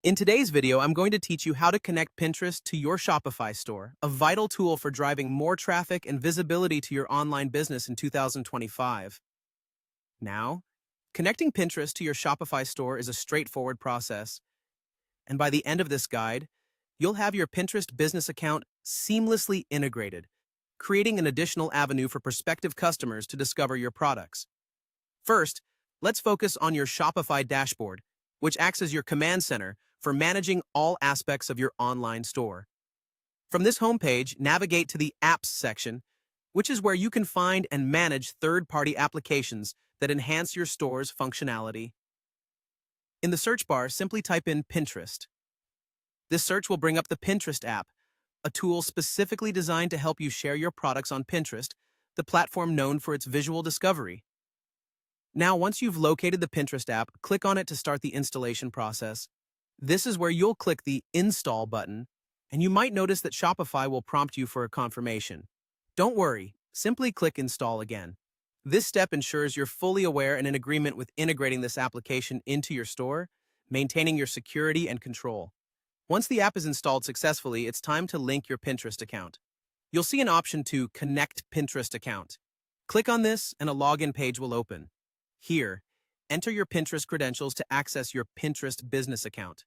In today's video, I'm going to teach you how to connect Pinterest to your Shopify store, a vital tool for driving more traffic and visibility to your online business in 2025. Now, connecting Pinterest to your Shopify store is a straightforward process, and by the end of this guide, you'll have your Pinterest business account seamlessly integrated, creating an additional avenue for prospective customers to discover your products. First, let's focus on your Shopify dashboard, which acts as your command center for managing all aspects of your online store. From this homepage, navigate to the Apps section, which is where you can find and manage third-party applications that enhance your store's functionality. In the search bar, simply type in Pinterest. This search will bring up the Pinterest app, a tool specifically designed to help you share your products on Pinterest, the platform known for its visual discovery. Now, once you've located the Pinterest app, click on it to start the installation process. This is where you'll click the Install button, and you might notice that Shopify will prompt you for a confirmation. Don't worry, simply click Install again. This step ensures you're fully aware and in agreement with integrating this application into your store, maintaining your security and control. Once the app is installed successfully, it's time to link your Pinterest account. You'll see an option to Connect Pinterest Account. Click on this and a login page will open. Here, enter your Pinterest credentials to access your Pinterest business account.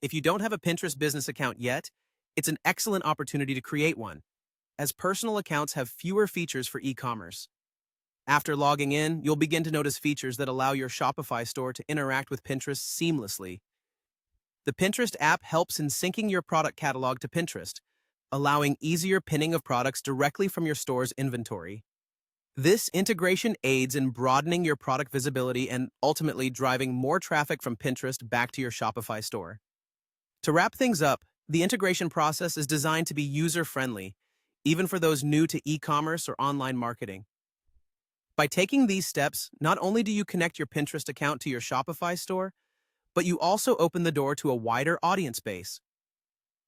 If you don't have a Pinterest business account yet, it's an excellent opportunity to create one, as personal accounts have fewer features for e-commerce. After logging in, you'll begin to notice features that allow your Shopify store to interact with Pinterest seamlessly. The Pinterest app helps in syncing your product catalog to Pinterest, allowing easier pinning of products directly from your store's inventory. This integration aids in broadening your product visibility and ultimately driving more traffic from Pinterest back to your Shopify store. To wrap things up, the integration process is designed to be user-friendly, even for those new to e-commerce or online marketing. By taking these steps, not only do you connect your Pinterest account to your Shopify store, but you also open the door to a wider audience base.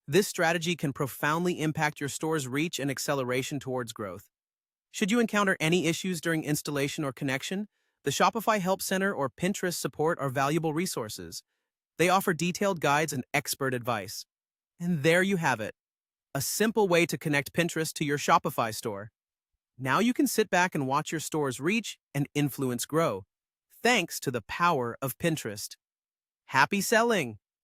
This strategy can profoundly impact your store's reach and acceleration towards growth. Should you encounter any issues during installation or connection, the Shopify Help Center or Pinterest support are valuable resources. They offer detailed guides and expert advice. And there you have it, a simple way to connect Pinterest to your Shopify store. Now you can sit back and watch your store's reach and influence grow, thanks to the power of Pinterest. Happy selling!